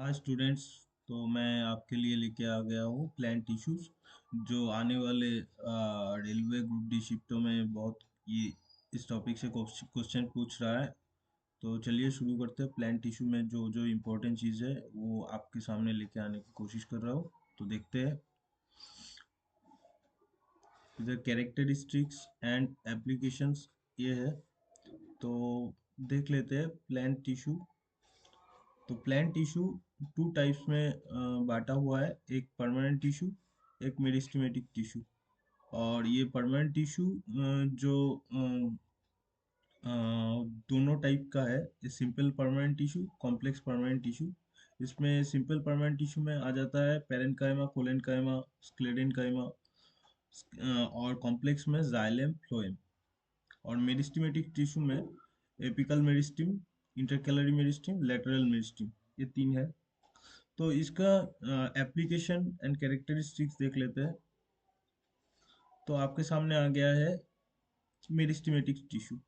हाँ स्टूडेंट्स, तो मैं आपके लिए लेके आ गया हूँ प्लांट टिश्यूज जो आने वाले रेलवे ग्रुप डी शिफ्टों में बहुत ये इस टॉपिक से क्वेश्चन पूछ रहा है। तो चलिए शुरू करते हैं। प्लांट टिश्यू में जो जो इम्पोर्टेंट चीज़ है वो आपके सामने लेके आने की कोशिश कर रहा हूँ। तो देखते हैं इधर कैरेक्टरिस्टिक्स एंड एप्लीकेशंस ये है। तो देख लेते हैं प्लांट टिश्यू। तो प्लांट टिश्यू टू टाइप्स में बांटा हुआ है, एक परमानेंट टिश्यू, एक मेरिस्टेमेटिक टिश्यू। और ये परमानेंट टिश्यू जो अ, दोनों टाइप का है, ये simple permanent tissue, complex permanent tissue. इसमें सिंपल परमानेंट टिश्यू में आ जाता है पेरेन्काइमा, कोलेनकाइमा, स्क्लेरेनकाइमा, और कॉम्प्लेक्स में जाइलम, फ्लोएम। और मेरिस्टेमेटिक टिश्यू में एपिकल मेरिस्टीम, इंटरकैलरी मेरिस्टीम, लेटरल मेरिस्टीम, ये तीन है। तो इसका एप्लीकेशन एंड कैरेक्टरिस्टिक्स देख लेते हैं। तो आपके सामने आ गया है मेरिस्टेमेटिक टिश्यू।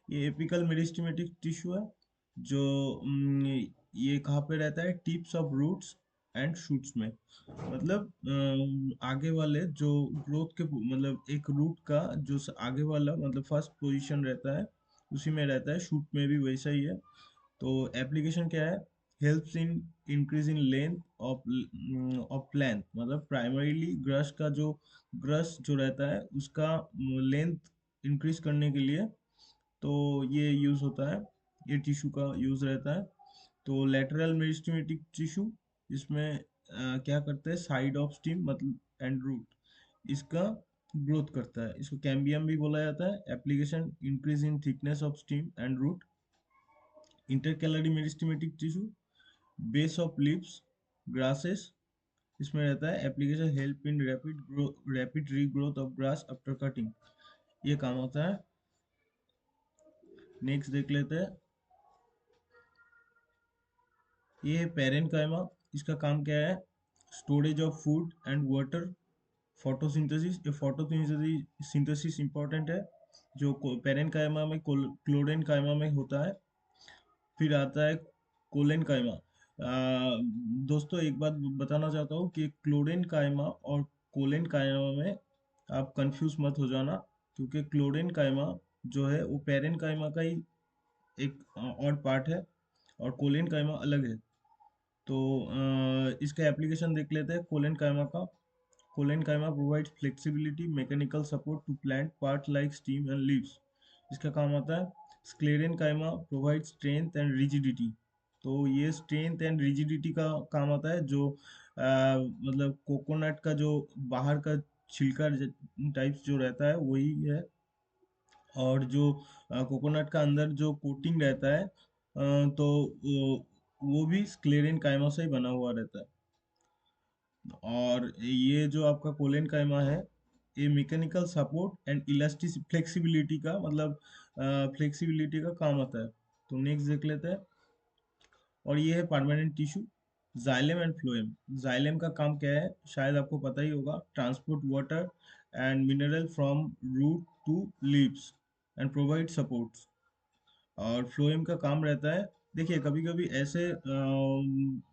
ये एपिकल मेरिस्टेमेटिक टिश्यू है जो ये कहाँ पे रहता है, tips of roots and shoots में। मतलब आगे वाले जो ग्रोथ के मतलब एक रूट का जो आगे वाला मतलब फर्स्ट पोजीशन रहता है उसी में रहता है, शूट में भी वैसा ही है। तो एप्लीकेशन क्या है, helps in increase in length of plant. मतलब प्राइमरीली ग्रस का जो ग्रस जो रहता है उसका लेंथ इंक्रीज करने के लिए तो ये यूज होता है, ये टिश्यू का यूज रहता है। तो लेटरल मेरिस्टेमेटिक टिश्यू, इसमें क्या करते हैं, साइड ऑफ स्टीम मतलब एंड रूट इसका ग्रोथ करता है, इसको कैम्बियम भी बोला जाता है। Application increase in thickness of stem and root. Intercalary meristematic tissue, base of leaves, grasses, इसमें रहता है। Application help in rapid regrowth of grass after cutting, ये काम होता है। नेक्स्ट देख लेते हैं, ये है पेरेन्काइमा। इसका काम क्या है, storage of food and water, photosynthesis. ये फोटोसिंथेसिस सिंथेसिस इंपॉर्टेंट है जो पेरेन्काइमा में क्लोरेन्काइमा में होता है। फिर आता है कोलेन काइमा। दोस्तों एक बात बताना चाहता हूँ कि क्लोरीन काइमा और कोलेन काइमा में आप कंफ्यूज मत हो जाना, क्योंकि क्लोरीन काइमा जो है वो पेरेन काइमा का ही एक और पार्ट है और कोलेन काइमा अलग है। तो इसका एप्लीकेशन देख लेते हैं कोलेन काइमा का। Collenchyma provides flexibility mechanical support to plant part like stem and leaves, इसका काम आता है। Sclerenchyma provide strength and rigidity, तो ये स्ट्रेंथ एंड रिजिडिटी का काम आता है। जो मतलब कोकोनट का जो बाहर का छिलका टाइप्स जो रहता है वही है। और जो कोकोनट का अंदर जो कोटिंग रहता है तो वो भी स्क्लेरेन काइमा से ही बना हुआ रहता है। और ये जो आपका कोलेन काइमा है, ये mechanical support and elastic flexibility का मतलब फ्लेक्सिबिलिटी का काम आता है। तो नेक्स्ट देख लेते हैं, और ये है permanent tissue, xylem and phloem. Xylem का काम क्या है, शायद आपको पता ही होगा, transport water and mineral from root to leaves and provide supports. और फ्लोएम का काम रहता है, देखिए कभी कभी ऐसे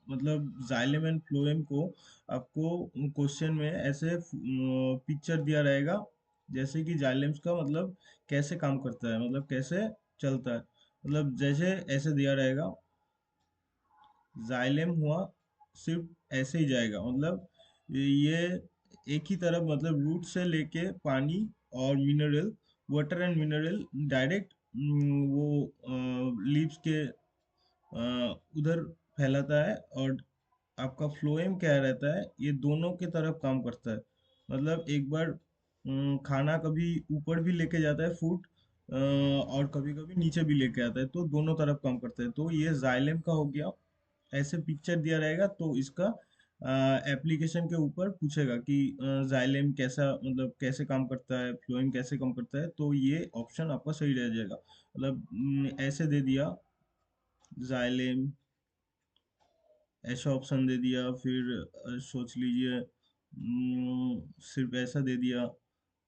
मतलब जाइलम एंड फ्लोएम को आपको क्वेश्चन में ऐसे पिक्चर दिया रहेगा जैसे कि जाइलम्स का मतलब कैसे काम करता है, मतलब कैसे चलता है, मतलब जैसे ऐसे दिया रहेगा, जाइलम हुआ सिर्फ ऐसे ही जाएगा, मतलब ये एक ही तरफ मतलब रूट से लेके पानी और mineral, water and mineral direct वो लीव्स के उधर फैलाता है। और आपका फ्लोएम क्या रहता है, ये दोनों के तरफ काम करता है। मतलब एक बार खाना कभी ऊपर भी लेके जाता है फूड, और कभी कभी नीचे भी लेके आता है, तो दोनों तरफ काम करता है। तो ये जाइलम का हो गया, ऐसे पिक्चर दिया रहेगा तो इसका एप्लीकेशन के ऊपर पूछेगा कि जाइलम कैसा मतलब कैसे काम करता है, फ्लोएम कैसे काम करता है, तो ये ऑप्शन आपका सही रह जाएगा। मतलब ऐसे दे दिया जाइलम, ऐसा ऑप्शन दे दिया, फिर सोच लीजिए सिर्फ ऐसा दे दिया,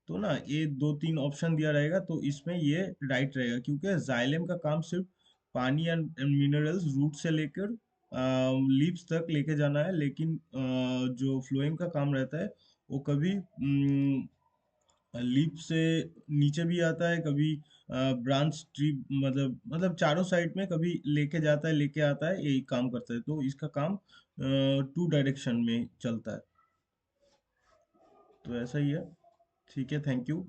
तो ना ये दो तीन ऑप्शन दिया रहेगा तो इसमें ये राइट रहेगा, क्योंकि जाइलम का काम सिर्फ पानी एंड मिनरल्स रूट से लेकर लीव्स तक लेके जाना है, लेकिन जो फ्लोएम का काम रहता है वो कभी लीफ से नीचे भी आता है, कभी ब्रांच ट्री, मतलब चारों साइड में कभी लेके जाता है लेके आता है, यही काम करता है। तो इसका काम टू डायरेक्शन में चलता है। तो ऐसा ही है। ठीक है, थैंक यू।